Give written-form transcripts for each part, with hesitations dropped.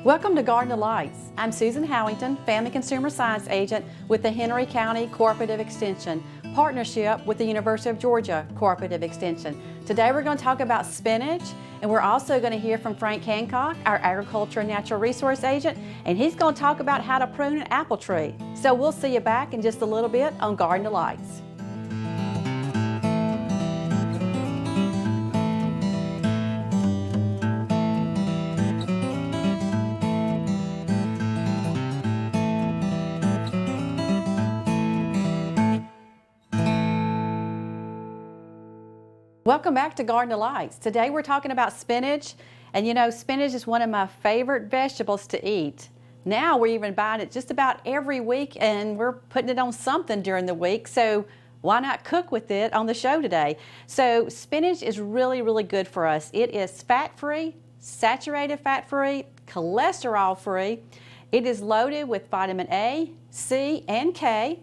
Welcome to Garden of Lights. I'm Susan Howington, Family Consumer Science Agent with the Henry County Cooperative Extension, partnership with the University of Georgia Cooperative Extension. Today we're going to talk about spinach, and we're also going to hear from Frank Hancock, our Agriculture and Natural Resource Agent, and he's going to talk about how to prune an apple tree. So we'll see you back in just a little bit on Garden of Lights. Welcome back to Garden of Lights. Today we're talking about spinach, and you know, spinach is one of my favorite vegetables to eat. Now we're even buying it just about every week, and we're putting it on something during the week, so why not cook with it on the show today? So spinach is really good for us. It is fat-free, saturated fat-free, cholesterol-free. It is loaded with vitamin A, C, and K,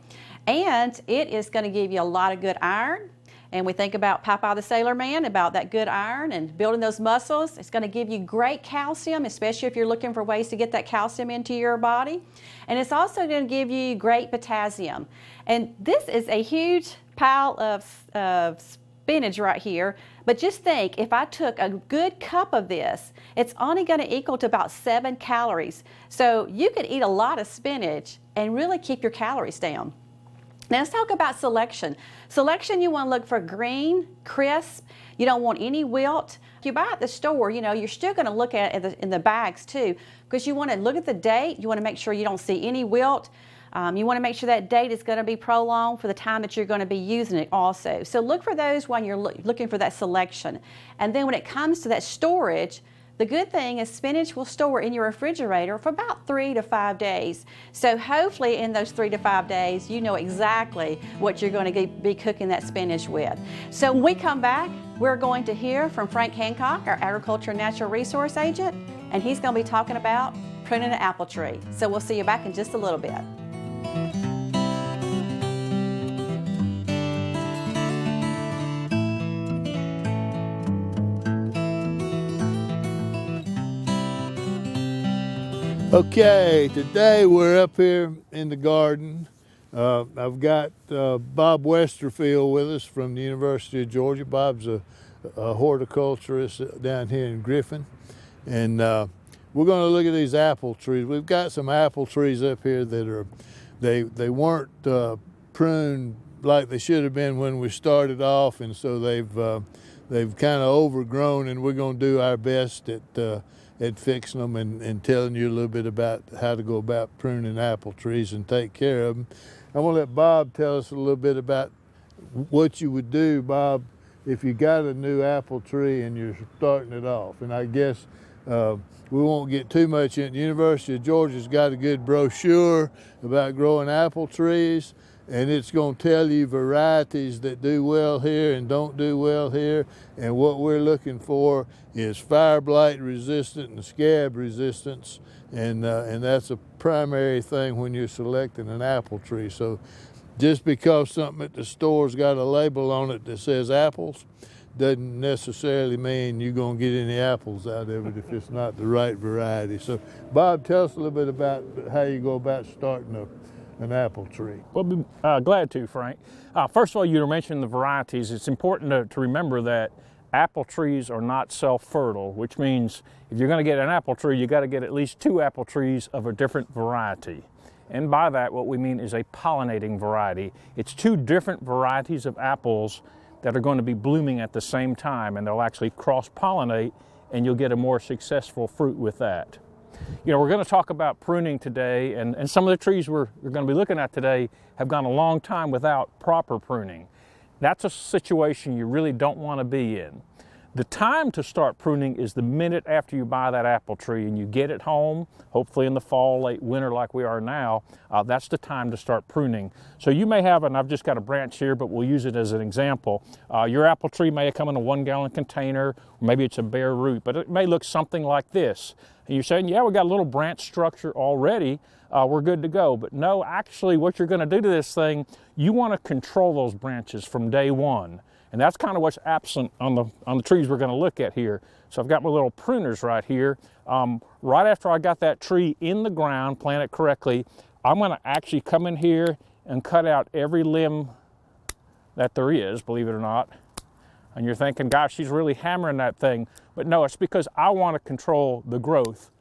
and it is going to give you a lot of good iron. And we think about Popeye the Sailor Man, about that good iron and building those muscles. It's going to give you great calcium, especially if you're looking for ways to get that calcium into your body. And it's also going to give you great potassium. And this is a huge pile of spinach right here. But just think, if I took a good cup of this, it's only going to equal to about 7 calories. So you could eat a lot of spinach and really keep your calories down. Now let's talk about selection. Selection, you want to look for green, crisp. You don't want any wilt. If you buy at the store, you know, you're still going to look at it in the bags too, because you want to look at the date. You want to make sure you don't see any wilt. You want to make sure that date is going to be prolonged for the time that you're going to be using it also. So look for those when you're looking for that selection. And then when it comes to that storage, the good thing is spinach will store in your refrigerator for about 3 to 5 days. So hopefully in those 3 to 5 days, you know exactly what you're going to be cooking that spinach with. So when we come back, we're going to hear from Frank Hancock, our Agriculture and Natural Resource Agent, and he's going to be talking about pruning an apple tree. So we'll see you back in just a little bit. Okay, today we're up here in the garden. I've got Bob Westerfield with us from the University of Georgia. Bob's a horticulturist down here in Griffin. And we're going to look at these apple trees. We've got some apple trees up here that they weren't pruned like they should have been when we started off, and so they've kind of overgrown, and we're going to do our best at fixing them and telling you a little bit about how to go about pruning apple trees and take care of them. I'm going to let Bob tell us a little bit about what you would do, Bob, if you got a new apple tree and you're starting it off. And I guess we won't get too much in. The University of Georgia's got a good brochure about growing apple trees, and it's going to tell you varieties that do well here and don't do well here. And what we're looking for is fire blight resistant and scab resistance, and that's a primary thing when you're selecting an apple tree. So just because something at the store's got a label on it that says apples doesn't necessarily mean you're going to get any apples out of it if it's not the right variety. So Bob, tell us a little bit about how you go about starting an apple tree. Well, glad to, Frank. First of all, you mentioned the varieties. It's important to remember that apple trees are not self-fertile, which means if you're going to get an apple tree, you got to get at least 2 apple trees of a different variety. And by that, what we mean is a pollinating variety. It's 2 different varieties of apples that are going to be blooming at the same time, and they'll actually cross-pollinate, and you'll get a more successful fruit with that. You know, we're going to talk about pruning today, and some of the trees we're going to be looking at today have gone a long time without proper pruning. That's a situation you really don't want to be in. The time to start pruning is the minute after you buy that apple tree and you get it home, hopefully in the fall, late winter like we are now. That's the time to start pruning. So you may have, and I've just got a branch here, but we'll use it as an example. Your apple tree may come in a 1-gallon container, or maybe it's a bare root, but it may look something like this. And you're saying, yeah, we got a little branch structure already. We're good to go. But no, actually what you're going to do to this thing, you want to control those branches from day one. And that's kind of what's absent on the trees we're going to look at here. So I've got my little pruners right here. Right after I got that tree in the ground, plant it correctly, I'm going to actually come in here and cut out every limb that there is, believe it or not. And you're thinking, gosh, she's really hammering that thing. But no, it's because I want to control the growth.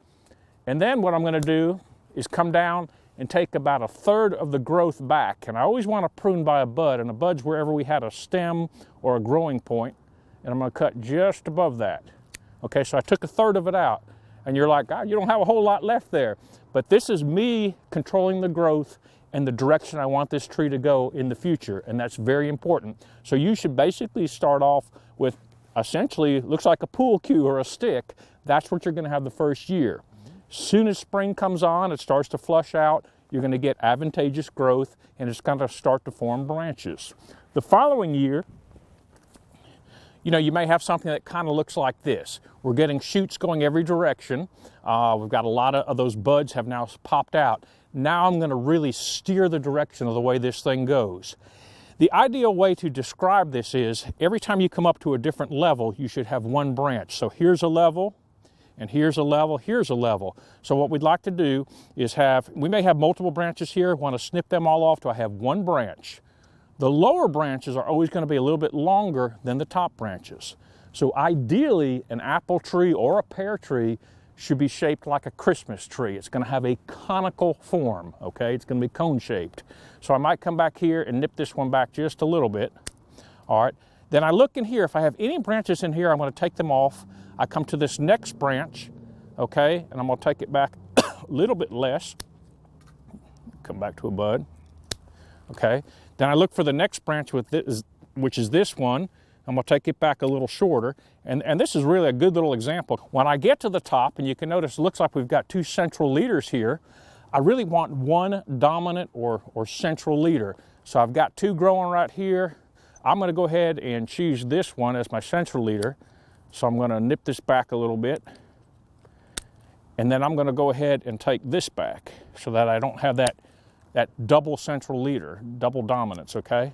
And then what I'm going to do is come down and take about 1/3 of the growth back. And I always want to prune by a bud, and a bud's wherever we had a stem or a growing point. And I'm going to cut just above that. Okay, so I took 1/3 of it out. And you're like, God, you don't have a whole lot left there. But this is me controlling the growth and the direction I want this tree to go in the future, and that's very important. So you should basically start off with essentially, looks like a pool cue or a stick. That's what you're going to have the first year. Soon as spring comes on, it starts to flush out, you're going to get advantageous growth, and it's going to start to form branches. The following year, you know, you may have something that kind of looks like this. We're getting shoots going every direction. We've got a lot of those buds have now popped out. Now I'm going to really steer the direction of the way this thing goes. The ideal way to describe this is every time you come up to a different level, you should have one branch. So here's a level, and here's a level, here's a level. So what we'd like to do is we may have multiple branches here, want to snip them all off till I have one branch. The lower branches are always going to be a little bit longer than the top branches. So ideally, an apple tree or a pear tree should be shaped like a Christmas tree. It's going to have a conical form, okay? It's going to be cone-shaped. So I might come back here and nip this one back just a little bit. All right. Then I look in here. If I have any branches in here, I'm going to take them off. I come to this next branch, okay? And I'm going to take it back a little bit less. Come back to a bud, okay? Then I look for the next branch with this, which is this one. I'm going to take it back a little shorter. And this is really a good little example. When I get to the top, and you can notice it looks like we've got 2 central leaders here, I really want one dominant or central leader. So I've got 2 growing right here. I'm going to go ahead and choose this one as my central leader. So I'm going to nip this back a little bit. And then I'm going to go ahead and take this back so that I don't have that double central leader, double dominance, okay?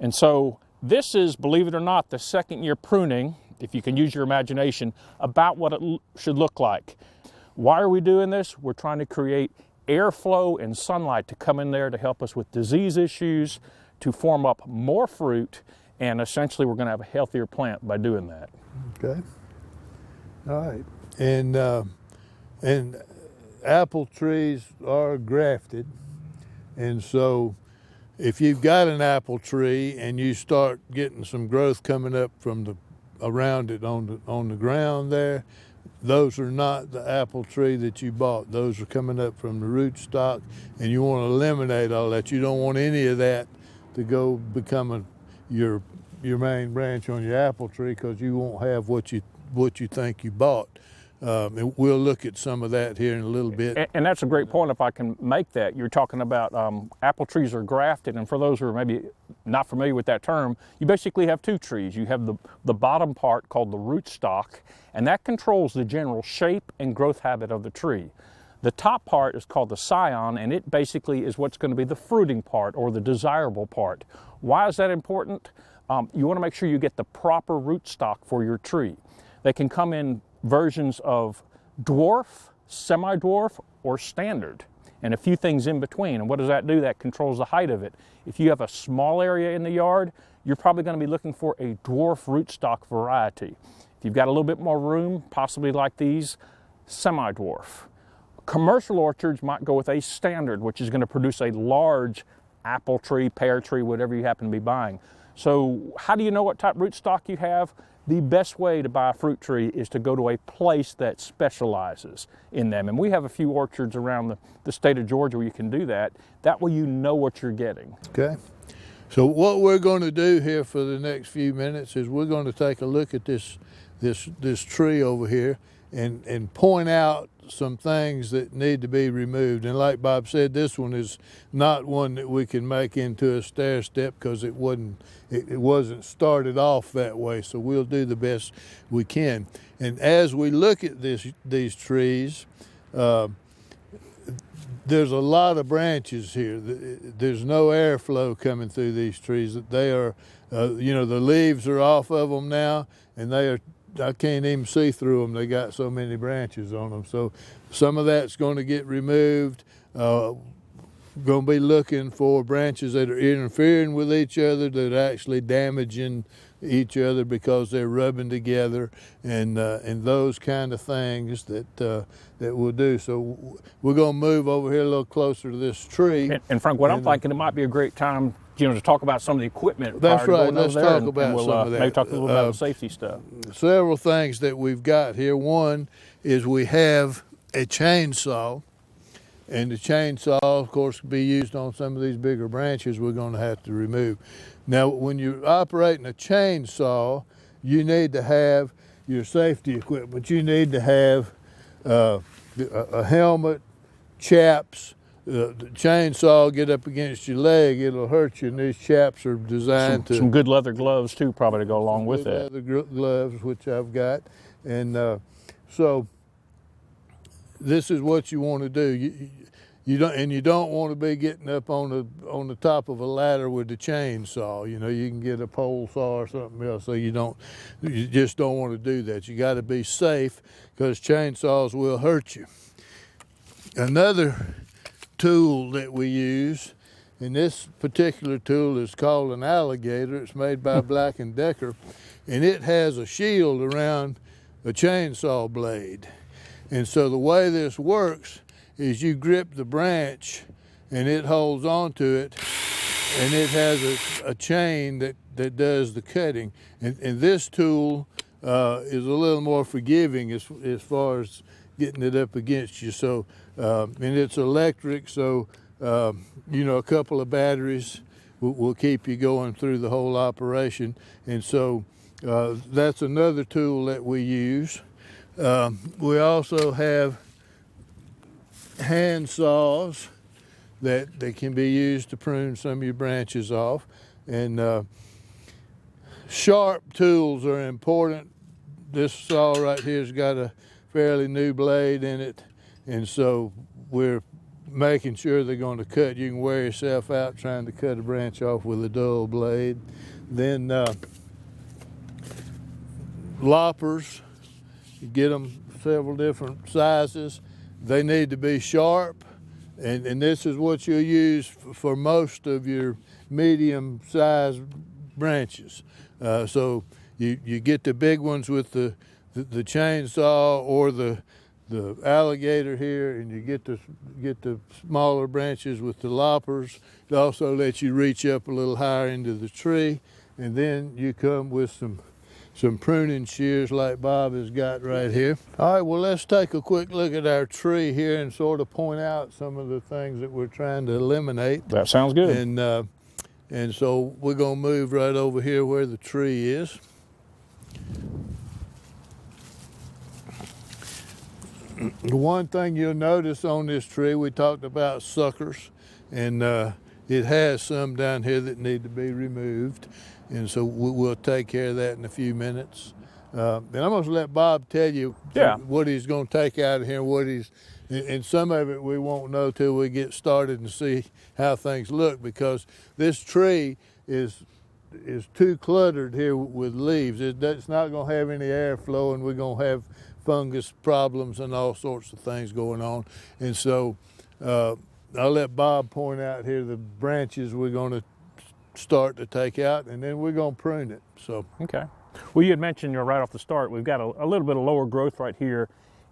And so this is, believe it or not, the second year pruning, if you can use your imagination, about what it should look like. Why are we doing this? We're trying to create airflow and sunlight to come in there to help us with disease issues, to form up more fruit, and essentially we're going to have a healthier plant by doing that. Okay. All right. And apple trees are grafted, and so if you've got an apple tree and you start getting some growth coming up from around it on the ground there, those are not the apple tree that you bought. Those are coming up from the rootstock, and you want to eliminate all that. You don't want any of that to go become your main branch on your apple tree, because you won't have what you think you bought. And we'll look at some of that here in a little bit. And that's a great point if I can make that. You're talking about apple trees are grafted, and for those who are maybe not familiar with that term, you basically have 2 trees. You have the bottom part called the rootstock, and that controls the general shape and growth habit of the tree. The top part is called the scion, and it basically is what's going to be the fruiting part or the desirable part. Why is that important? You want to make sure you get the proper rootstock for your tree. They can come in versions of dwarf, semi-dwarf, or standard, and a few things in between. And what does that do? That controls the height of it. If you have a small area in the yard, you're probably going to be looking for a dwarf rootstock variety. If you've got a little bit more room, possibly like these, semi-dwarf. Commercial orchards might go with a standard, which is going to produce a large apple tree, pear tree, whatever you happen to be buying. So how do you know what type rootstock you have? The best way to buy a fruit tree is to go to a place that specializes in them. And we have a few orchards around the state of Georgia where you can do that. That way you know what you're getting. Okay. So what we're going to do here for the next few minutes is we're going to take a look at this tree over here and point out some things that need to be removed. And like Bob said, this one is not one that we can make into a stair step because it wasn't started off that way. So we'll do the best we can. And as we look at these trees, there's a lot of branches here. There's no airflow coming through these trees. They are, you know, the leaves are off of them now, and they are, I can't even see through them. They got so many branches on them. So some of that's going to get removed. Going to be looking for branches that are interfering with each other, that are actually damaging each other because they're rubbing together, and those kind of things that we'll do. So we're going to move over here a little closer to this tree. And Frank, what I'm thinking, it might be a great time, you know, to talk about some of the equipment. That's right. Let's talk about some of that. Maybe talk a little about the safety stuff. Several things that we've got here. One is we have a chainsaw. And the chainsaw, of course, can be used on some of these bigger branches we're going to have to remove. Now, when you're operating a chainsaw, you need to have your safety equipment. You need to have a helmet, chaps. The chainsaw get up against your leg, it'll hurt you, and these chaps are designed some good leather gloves, too, probably to go along with that. Leather gloves, which I've got. And so this is what you want to do. You don't want to be getting up on the top of a ladder with the chainsaw. You know, you can get a pole saw or something else. So you just don't want to do that. You got to be safe, because chainsaws will hurt you. Another tool that we use, and this particular tool is called an alligator. It's made by Black & Decker, and it has a shield around a chainsaw blade. And so the way this works is you grip the branch and it holds onto it, and it has a chain that does the cutting. And this tool is a little more forgiving as far as getting it up against you. So, and it's electric, so, you know, a couple of batteries will keep you going through the whole operation. And so that's another tool that we use. We also have hand saws that can be used to prune some of your branches off. And sharp tools are important. This saw right here's got a fairly new blade in it, and so we're making sure they're going to cut. You can wear yourself out trying to cut a branch off with a dull blade. Then loppers, you get them several different sizes. They need to be sharp, and this is what you'll use for most of your medium-sized branches. So you get the big ones with the chainsaw or the alligator here, and you get the smaller branches with the loppers. It also lets you reach up a little higher into the tree, and then you come with some pruning shears like Bob has got right here. All right, well, let's take a quick look at our tree here and sort of point out some of the things that we're trying to eliminate. That sounds good. And so we're going to move right over here where the tree is. The one thing you'll notice on this tree, we talked about suckers, and it has some down here that need to be removed. And so we'll take care of that in a few minutes. And I'm going to let Bob tell you what he's going to take out of here, and some of it we won't know till we get started and see how things look, because this tree is too cluttered here with leaves. It's not going to have any airflow, and we're going to have fungus problems and all sorts of things going on. And so I'll let Bob point out here the branches we're going to start to take out, and then we're going to prune it. So okay. Well, you had mentioned, right off the start, we've got a little bit of lower growth right here.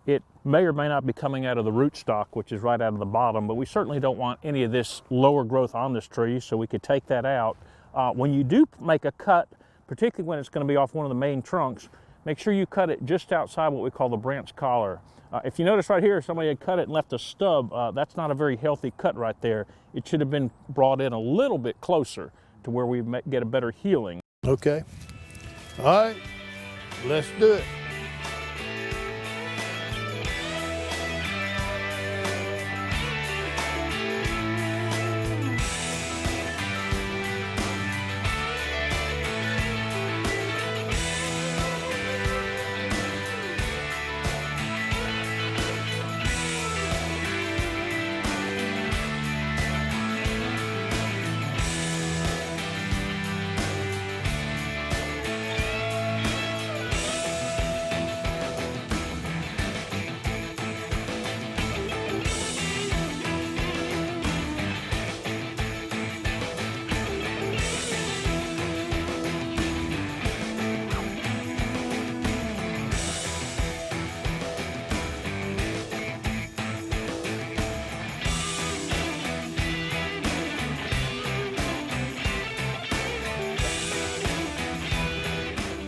It may or may not be coming out of the rootstock, which is right out of the bottom, but we certainly don't want any of this lower growth on this tree, so we could take that out. When you do make a cut, particularly when it's going to be off one of the main trunks, make sure you cut it just outside what we call the branch collar. If you notice right here, somebody had cut it and left a stub. That's not a very healthy cut right there. It should have been brought in a little bit closer to where we get a better healing. Okay. All right, let's do it.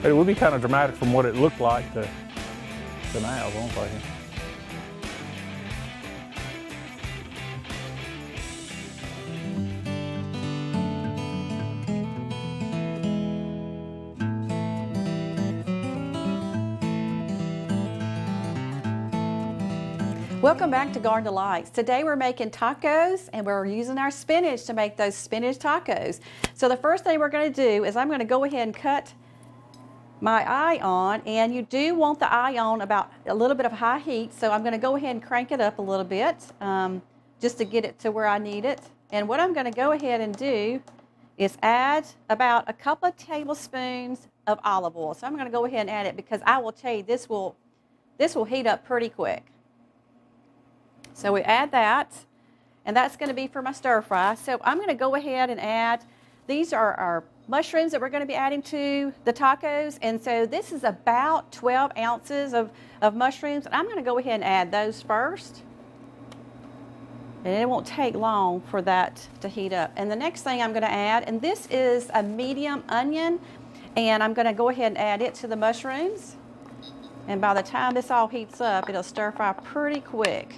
But it would be kind of dramatic from what it looked like to now. Hold on a second. Welcome back to Garden Delights. Today we're making tacos and we're using our spinach to make those spinach tacos. So the first thing we're going to do is I'm going to go ahead and cut my eye on, and you do want the eye on about a little bit of high heat, so I'm going to go ahead and crank it up a little bit just to get it to where I need it. And what I'm going to go ahead and do is add about a couple of tablespoons of olive oil. So I'm going to go ahead and add it because I will tell you this will heat up pretty quick. So we add that, and that's going to be for my stir fry. So I'm going to go ahead and add, these are our mushrooms that we're going to be adding to the tacos, and so this is about 12 ounces of mushrooms, and I'm going to go ahead and add those first, and it won't take long for that to heat up. And the next thing I'm going to add, and this is a medium onion, and I'm going to go ahead and add it to the mushrooms, and by the time this all heats up, it'll stir fry pretty quick.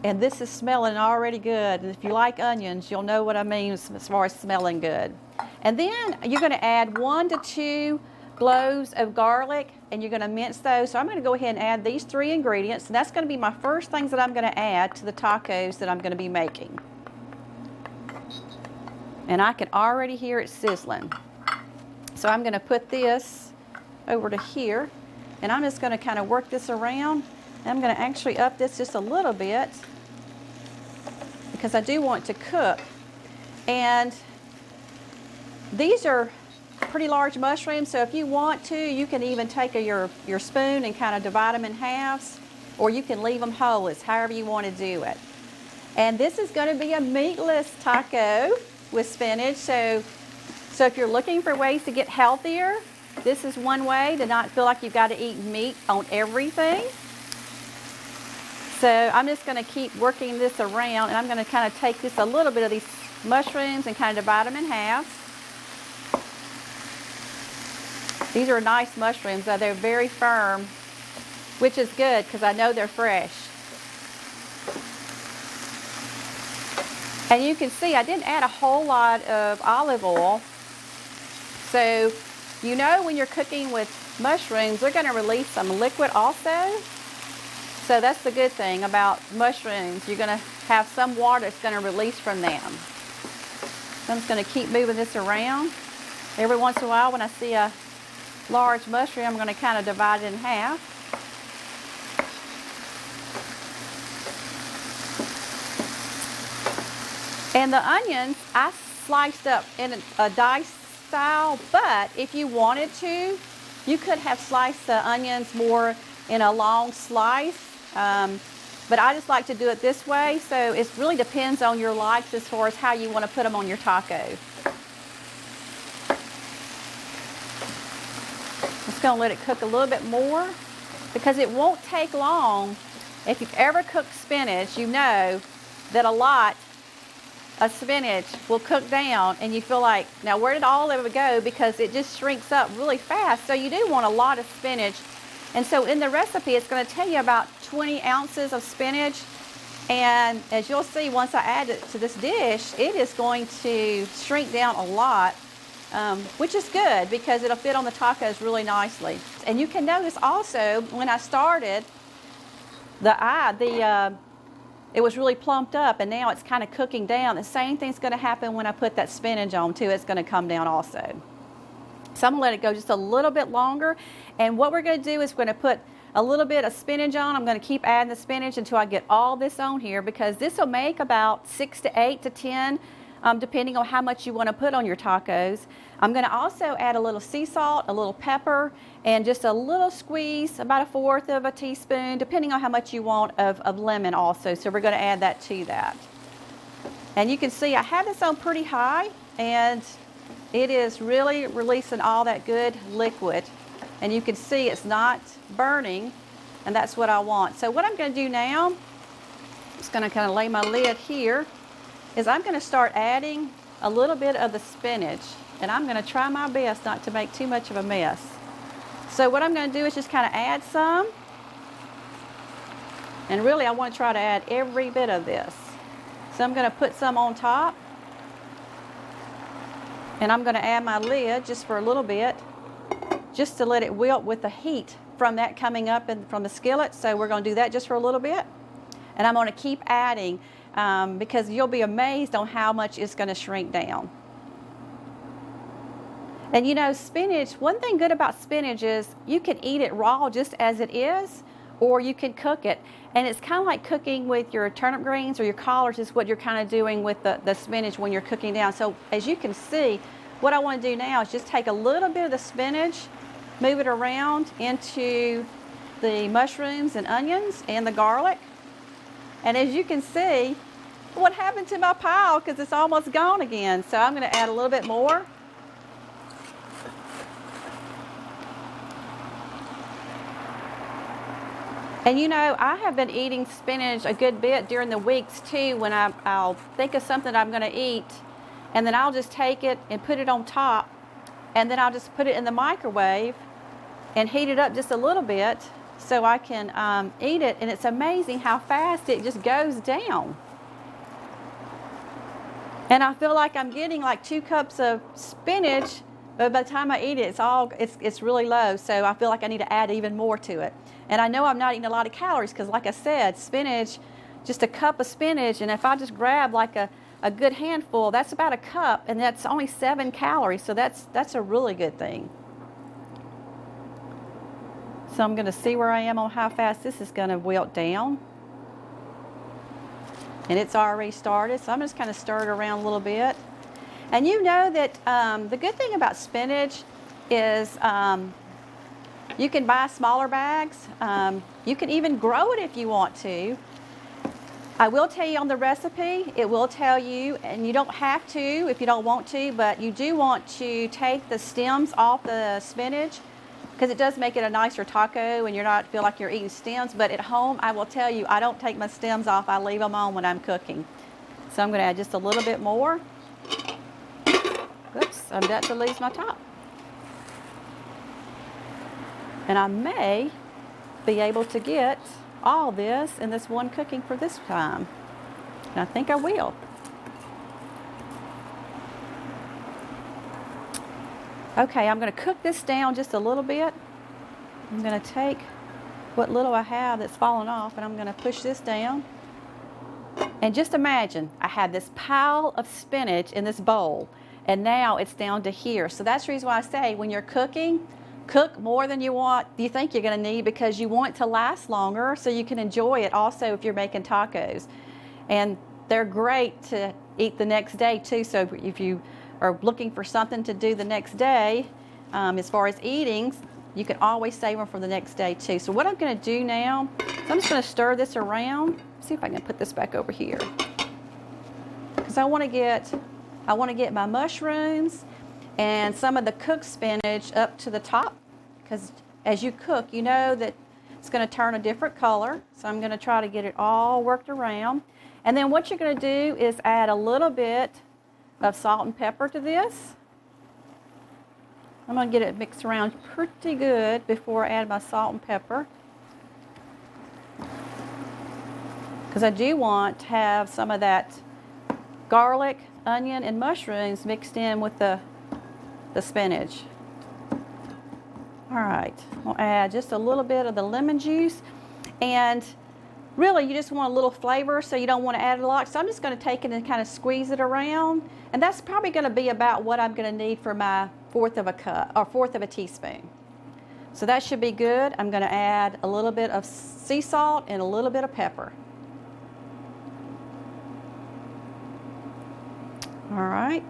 And this is smelling already good. And if you like onions, you'll know what I mean as far as smelling good. And then you're going to add 1 to 2 cloves of garlic, and you're going to mince those. So I'm going to go ahead and add these 3 ingredients, and that's going to be my first things that I'm going to add to the tacos that I'm going to be making. And I can already hear it sizzling. So I'm going to put this over to here, and I'm just going to kind of work this around. I'm going to actually up this just a little bit because I do want to cook. And these are pretty large mushrooms, so if you want to, you can even take your spoon and kind of divide them in halves, or you can leave them whole. It's however you want to do it. And this is going to be a meatless taco with spinach. So if you're looking for ways to get healthier, this is one way to not feel like you've got to eat meat on everything. So I'm just going to keep working this around, and I'm going to kind of take just a little bit of these mushrooms and kind of divide them in half. These are nice mushrooms, though they're very firm, which is good because I know they're fresh. And you can see I didn't add a whole lot of olive oil. So you know when you're cooking with mushrooms, they're going to release some liquid also. So that's the good thing about mushrooms. You're going to have some water that's going to release from them. So I'm just going to keep moving this around. Every once in a while when I see a large mushroom, I'm going to kind of divide it in half. And the onions, I sliced up in a dice style, but if you wanted to, you could have sliced the onions more in a long slice. But I just like to do it this way, so it really depends on your likes as far as how you want to put them on your tacos. Just going to let it cook a little bit more because it won't take long. If you've ever cooked spinach, you know that a lot of spinach will cook down and you feel like, now where did all of it go? Because it just shrinks up really fast. So you do want a lot of spinach. And so in the recipe, it's going to tell you about 20 ounces of spinach. And as you'll see, once I add it to this dish, it is going to shrink down a lot, which is good because it'll fit on the tacos really nicely. And you can notice also, when I started, it was really plumped up, and now it's kind of cooking down. The same thing's going to happen when I put that spinach on too. It's going to come down also. So I'm going to let it go just a little bit longer. And what we're going to do is we're going to put a little bit of spinach on. I'm going to keep adding the spinach until I get all this on here because this will make about 6 to 8 to 10, depending on how much you want to put on your tacos. I'm going to also add a little sea salt, a little pepper, and just a little squeeze, about 1/4 of a teaspoon, depending on how much you want of lemon also. So we're going to add that to that. And you can see I have this on pretty high, and it is really releasing all that good liquid. And you can see it's not burning, and that's what I want. So what I'm going to do now, I'm just going to kind of lay my lid here, is I'm going to start adding a little bit of the spinach. and I'm going to try my best not to make too much of a mess. So what I'm going to do is just kind of add some. And really I want to try to add every bit of this. So I'm going to put some on top. And I'm going to add my lid just for a little bit, just to let it wilt with the heat from that coming up from the skillet. So we're going to do that just for a little bit. And I'm going to keep adding because you'll be amazed on how much it's going to shrink down. And you know, spinach, one thing good about spinach is you can eat it raw just as it is, or you can cook it. And it's kind of like cooking with your turnip greens or your collards is what you're kind of doing with the spinach when you're cooking down. So as you can see, what I want to do now is just take a little bit of the spinach, move it around into the mushrooms and onions and the garlic. And as you can see, what happened to my pile, because it's almost gone again. So I'm going to add a little bit more. And you know, I have been eating spinach a good bit during the weeks too, when I'll think of something I'm going to eat, and then I'll just take it and put it on top, and then I'll just put it in the microwave and heat it up just a little bit so I can eat it. And it's amazing how fast it just goes down. And I feel like I'm getting like 2 cups of spinach, but by the time I eat it, it's really low. So I feel like I need to add even more to it. And I know I'm not eating a lot of calories because, like I said, spinach, just a cup of spinach, and if I just grab like a good handful, that's about a cup, and that's only 7 calories. So that's a really good thing. So I'm going to see where I am on how fast this is going to wilt down. And it's already started, so I'm just kind of stir it around a little bit. And you know that the good thing about spinach is you can buy smaller bags. You can even grow it if you want to. I will tell you on the recipe, it will tell you, and you don't have to if you don't want to, but you do want to take the stems off the spinach because it does make it a nicer taco and you're not feel like you're eating stems. But at home, I will tell you, I don't take my stems off. I leave them on when I'm cooking. So I'm going to add just a little bit more. Oops, I'm about to lose my top. And I may be able to get all this in this one cooking for this time. And I think I will. Okay, I'm going to cook this down just a little bit. I'm going to take what little I have that's fallen off, and I'm going to push this down. And just imagine, I have this pile of spinach in this bowl, and now it's down to here. So that's the reason why I say when you're cooking, cook more than you think you're going to need, because you want it to last longer so you can enjoy it also if you're making tacos. And they're great to eat the next day too. So if you are looking for something to do the next day, as far as eating, you can always save them for the next day too. So what I'm going to do now is I'm just going to stir this around. See if I can put this back over here, because I want to get my mushrooms and some of the cooked spinach up to the top, because as you cook, you know that it's going to turn a different color. So I'm going to try to get it all worked around. And then what you're going to do is add a little bit of salt and pepper to this. I'm going to get it mixed around pretty good before I add my salt and pepper, because I do want to have some of that garlic, onion, and mushrooms mixed in with the spinach. All right, we'll add just a little bit of the lemon juice, and really you just want a little flavor, so you don't want to add a lot. So I'm just going to take it and kind of squeeze it around, and that's probably going to be about what I'm going to need for my 1/4 of a cup or 1/4 of a teaspoon. So that should be good. I'm going to add a little bit of sea salt and a little bit of pepper. All right.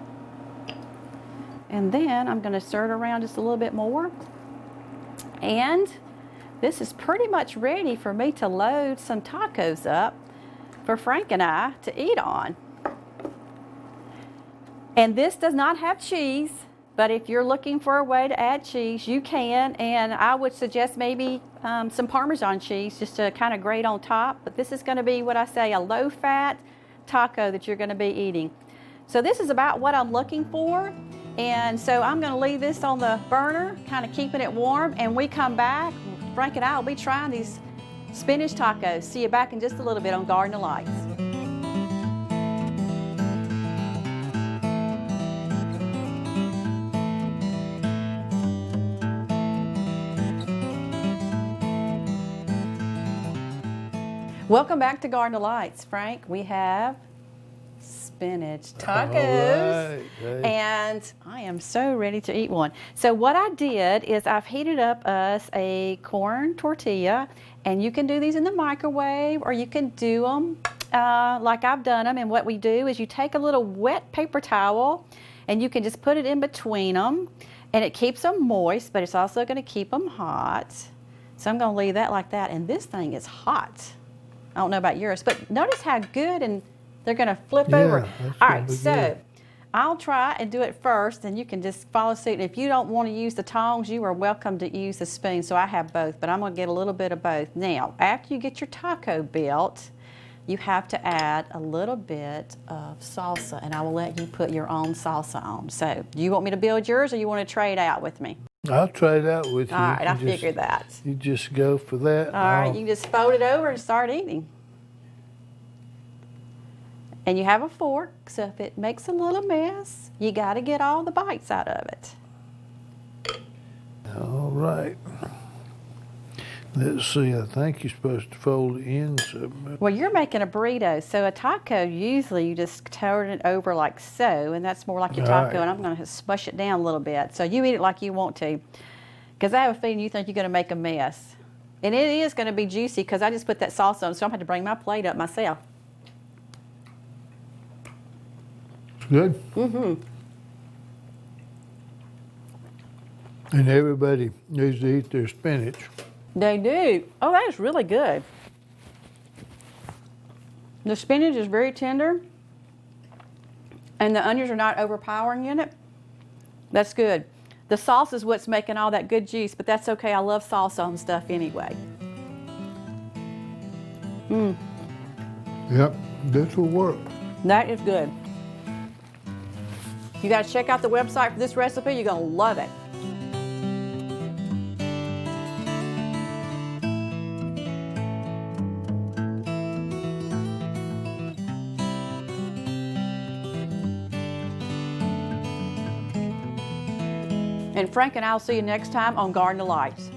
And then I'm going to stir it around just a little bit more. And this is pretty much ready for me to load some tacos up for Frank and I to eat on. And this does not have cheese, but if you're looking for a way to add cheese, you can. And I would suggest maybe some Parmesan cheese just to kind of grate on top. But this is going to be what I say, a low-fat taco that you're going to be eating. So this is about what I'm looking for. And so I'm gonna leave this on the burner, kind of keeping it warm, and we come back, Frank and I will be trying these spinach tacos. See you back in just a little bit on Garden of Lights. Welcome back to Garden of Lights. Frank, we have spinach tacos. All right. And I am so ready to eat one. So what I did is I've heated up us a corn tortilla, and you can do these in the microwave or you can do them like I've done them. And what we do is you take a little wet paper towel and you can just put it in between them, and it keeps them moist, but it's also going to keep them hot. So I'm going to leave that like that, and this thing is hot. I don't know about yours, but notice how good, and they're going to flip over. All right, so I'll try and do it first, and you can just follow suit. And if you don't want to use the tongs, you are welcome to use the spoon. So I have both, but I'm going to get a little bit of both. Now, after you get your taco built, you have to add a little bit of salsa, and I will let you put your own salsa on. So do you want me to build yours, or you want to trade out with me? I'll trade out with you. All right, I figured that. You just go for that. All right, you can just fold it over and start eating. And you have a fork, so if it makes a little mess, you got to get all the bites out of it. All right. Let's see, I think you're supposed to fold it in. Well, you're making a burrito, so a taco, usually you just turn it over like so, and that's more like your taco, and I'm going to smush it down a little bit. So you eat it like you want to, because I have a feeling you think you're going to make a mess. And it is going to be juicy, because I just put that sauce on, so I'm going to have to bring my plate up myself. It's good? Mm-hmm. And everybody needs to eat their spinach. They do. Oh, that is really good. The spinach is very tender, and the onions are not overpowering in it. That's good. The sauce is what's making all that good juice, but that's okay. I love sauce on stuff anyway. Yep, this will work. That is good. You got to check out the website for this recipe. You're going to love it. And Frank and I will see you next time on Garden of Lights.